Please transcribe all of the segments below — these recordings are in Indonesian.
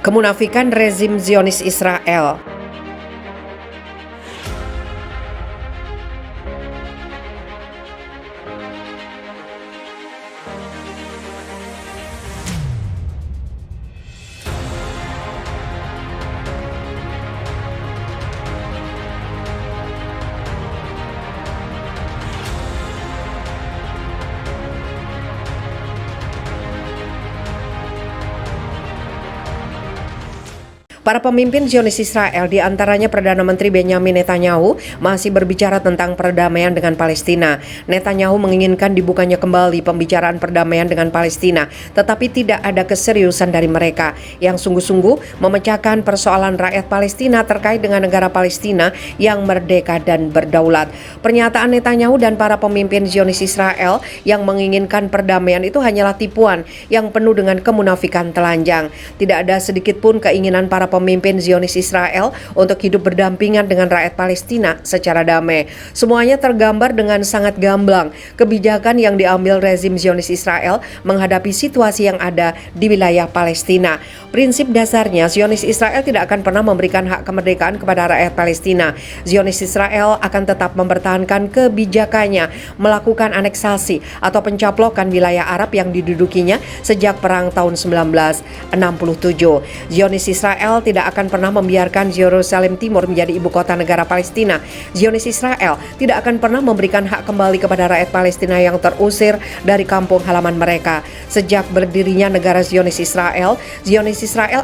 Kemunafikan rezim Zionis Israel. Para pemimpin Zionis Israel, di antaranya Perdana Menteri Benjamin Netanyahu, masih berbicara tentang perdamaian dengan Palestina. Netanyahu menginginkan dibukanya kembali pembicaraan perdamaian dengan Palestina, tetapi tidak ada keseriusan dari mereka yang sungguh-sungguh memecahkan persoalan rakyat Palestina terkait dengan negara Palestina yang merdeka dan berdaulat. Pernyataan Netanyahu dan para pemimpin Zionis Israel yang menginginkan perdamaian itu hanyalah tipuan yang penuh dengan kemunafikan telanjang. Tidak ada sedikit pun keinginan para pemimpin Zionis Israel untuk hidup berdampingan dengan rakyat Palestina secara damai. Semuanya tergambar dengan sangat gamblang kebijakan yang diambil rezim Zionis Israel menghadapi situasi yang ada di wilayah Palestina. Prinsip dasarnya, Zionis Israel tidak akan pernah memberikan hak kemerdekaan kepada rakyat Palestina. Zionis Israel akan tetap mempertahankan kebijakannya melakukan aneksasi atau pencaplokan wilayah Arab yang didudukinya sejak perang tahun 1967. Zionis Israel tidak akan pernah membiarkan Yerusalem Timur menjadi ibu kota negara Palestina. Zionis Israel tidak akan pernah memberikan hak kembali kepada rakyat Palestina yang terusir dari kampung halaman mereka. Sejak berdirinya negara Zionis Israel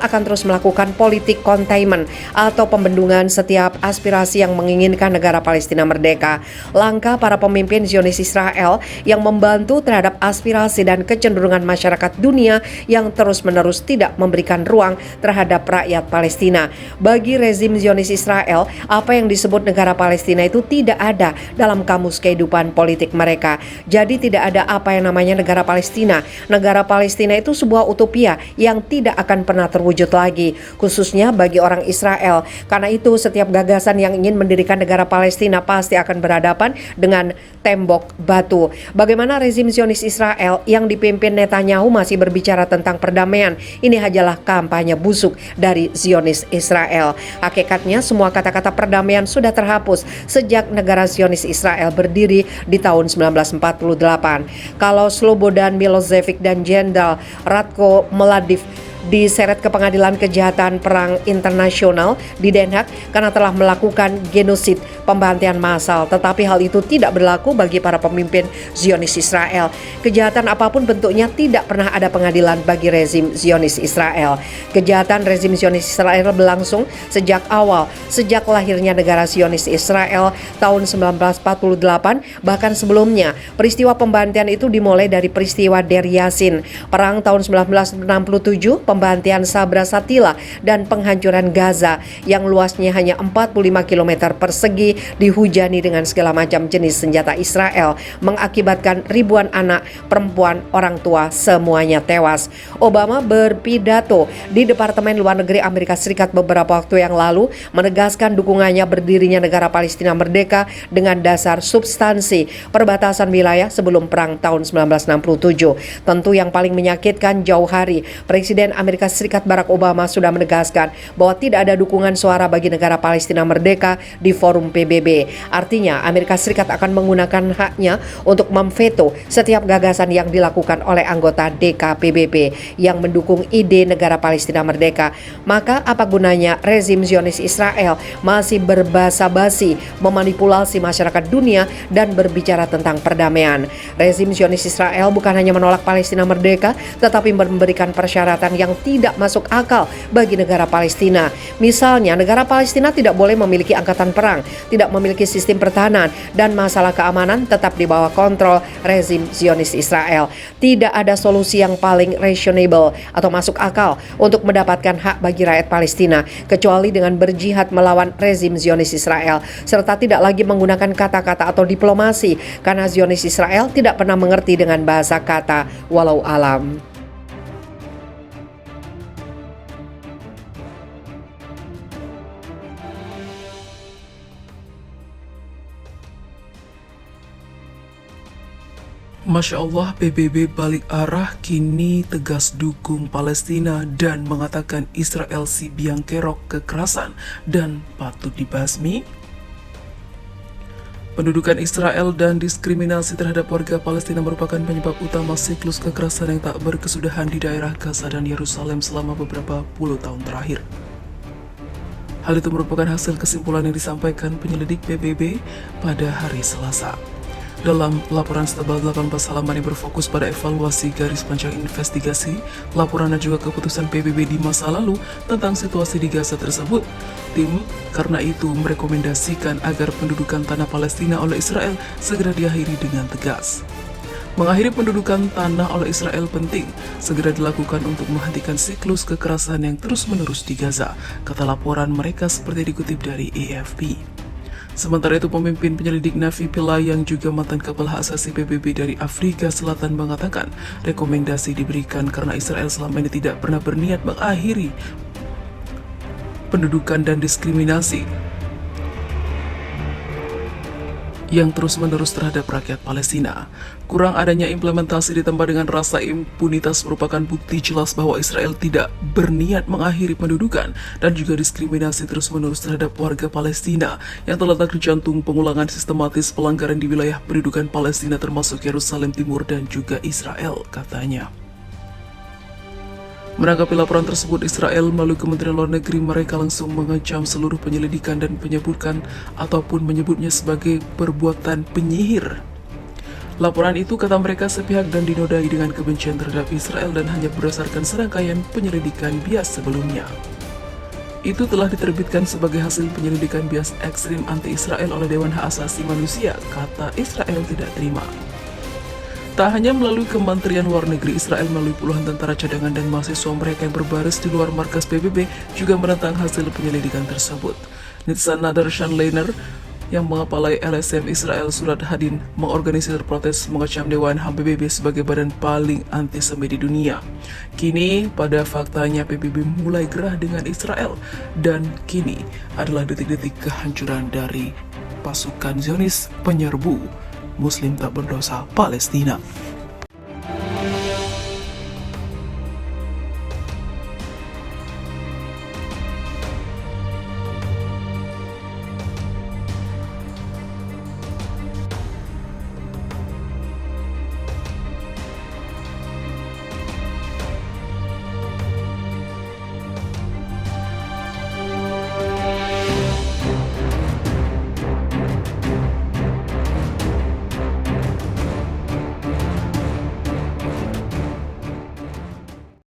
akan terus melakukan politik containment atau pembendungan setiap aspirasi yang menginginkan negara Palestina merdeka. Langkah para pemimpin Zionis Israel yang membantu terhadap aspirasi dan kecenderungan masyarakat dunia yang terus-menerus tidak memberikan ruang terhadap rakyat Palestina. Bagi rezim Zionis Israel, apa yang disebut negara Palestina itu tidak ada dalam kamus kehidupan politik mereka. Jadi tidak ada apa yang namanya negara Palestina. Negara Palestina itu sebuah utopia yang tidak akan pernah terwujud lagi, khususnya bagi orang Israel. Karena itu setiap gagasan yang ingin mendirikan negara Palestina pasti akan berhadapan dengan tembok batu. Bagaimana rezim Zionis Israel yang dipimpin Netanyahu masih berbicara tentang perdamaian? Ini hanyalah kampanye busuk dari Zionis Israel. Hakikatnya semua kata-kata perdamaian sudah terhapus sejak negara Zionis Israel berdiri di tahun 1948. Kalau Slobodan Milosevic dan Jenderal Ratko Mladic diseret ke pengadilan kejahatan perang internasional di Den Haag karena telah melakukan genosid, pembantaian massal, tetapi hal itu tidak berlaku bagi para pemimpin Zionis Israel. Kejahatan apapun bentuknya tidak pernah ada pengadilan bagi rezim Zionis Israel. Kejahatan rezim Zionis Israel berlangsung sejak awal, sejak lahirnya negara Zionis Israel tahun 1948, bahkan sebelumnya. Peristiwa pembantaian itu dimulai dari peristiwa Der Yassin, perang tahun 1967, pembantaian Sabra Shatila, dan penghancuran Gaza yang luasnya hanya 45 km persegi dihujani dengan segala macam jenis senjata Israel, mengakibatkan ribuan anak, perempuan, orang tua semuanya tewas. Obama berpidato di Departemen Luar Negeri Amerika Serikat beberapa waktu yang lalu menegaskan dukungannya berdirinya negara Palestina merdeka dengan dasar substansi perbatasan wilayah sebelum perang tahun 1967. Tentu yang paling menyakitkan jauh hari, Presiden Amerika Serikat Barack Obama sudah menegaskan bahwa tidak ada dukungan suara bagi negara Palestina merdeka di forum PBB. Artinya Amerika Serikat akan menggunakan haknya untuk memveto setiap gagasan yang dilakukan oleh anggota DKPBB yang mendukung ide negara Palestina merdeka. Maka apa gunanya rezim Zionis Israel masih berbasa-basi memanipulasi masyarakat dunia dan berbicara tentang perdamaian? Rezim Zionis Israel bukan hanya menolak Palestina merdeka, tetapi memberikan persyaratan yang tidak masuk akal bagi negara Palestina. Misalnya, negara Palestina tidak boleh memiliki angkatan perang, tidak memiliki sistem pertahanan, dan masalah keamanan tetap di bawah kontrol rezim Zionis Israel. Tidak ada solusi yang paling reasonable atau masuk akal untuk mendapatkan hak bagi rakyat Palestina, kecuali dengan berjihad melawan rezim Zionis Israel, serta tidak lagi menggunakan kata-kata atau diplomasi, karena Zionis Israel tidak pernah mengerti dengan bahasa kata walau alam. Masya Allah, PBB balik arah, kini tegas dukung Palestina dan mengatakan Israel si biang kerok kekerasan dan patut dibasmi. Pendudukan Israel dan diskriminasi terhadap warga Palestina merupakan penyebab utama siklus kekerasan yang tak berkesudahan di daerah Gaza dan Yerusalem selama beberapa puluh tahun terakhir. Hal itu merupakan hasil kesimpulan yang disampaikan penyelidik PBB pada hari Selasa. Dalam laporan setebal 18 halaman yang berfokus pada evaluasi garis panjang investigasi, laporan dan juga keputusan PBB di masa lalu tentang situasi di Gaza tersebut, tim karena itu merekomendasikan agar pendudukan tanah Palestina oleh Israel segera diakhiri dengan tegas. Mengakhiri pendudukan tanah oleh Israel penting segera dilakukan untuk menghentikan siklus kekerasan yang terus-menerus di Gaza, kata laporan mereka seperti dikutip dari AFP. Sementara itu, pemimpin penyelidik Nafi Pillay yang juga mantan kepala hak asasi PBB dari Afrika Selatan mengatakan rekomendasi diberikan karena Israel selama ini tidak pernah berniat mengakhiri pendudukan dan diskriminasi yang terus-menerus terhadap rakyat Palestina. Kurang adanya implementasi ditambah dengan rasa impunitas merupakan bukti jelas bahwa Israel tidak berniat mengakhiri pendudukan dan juga diskriminasi terus-menerus terhadap warga Palestina yang terletak di jantung pengulangan sistematis pelanggaran di wilayah pendudukan Palestina termasuk Yerusalem Timur dan juga Israel, katanya. Menanggapi laporan tersebut, Israel melalui Kementerian Luar Negeri mereka langsung mengecam seluruh penyelidikan dan menyebutnya sebagai perbuatan penyihir. Laporan itu, kata mereka, sepihak dan dinodai dengan kebencian terhadap Israel dan hanya berdasarkan serangkaian penyelidikan bias sebelumnya. Itu telah diterbitkan sebagai hasil penyelidikan bias ekstrim anti-Israel oleh Dewan Hak Asasi Manusia, kata Israel tidak terima. Tak hanya melalui Kementerian Luar Negeri, Israel melalui puluhan tentara cadangan dan mahasiswa mereka yang berbaris di luar markas PBB juga menentang hasil penyelidikan tersebut. Nitzan Nader Shanleiner yang mengepalai LSM Israel Surat Hadin mengorganisir protes mengecam Dewan HAM PBB sebagai badan paling antisemit di dunia. Kini pada faktanya PBB mulai gerah dengan Israel dan kini adalah detik-detik kehancuran dari pasukan Zionis penyerbu Muslim tak berdosa Palestina.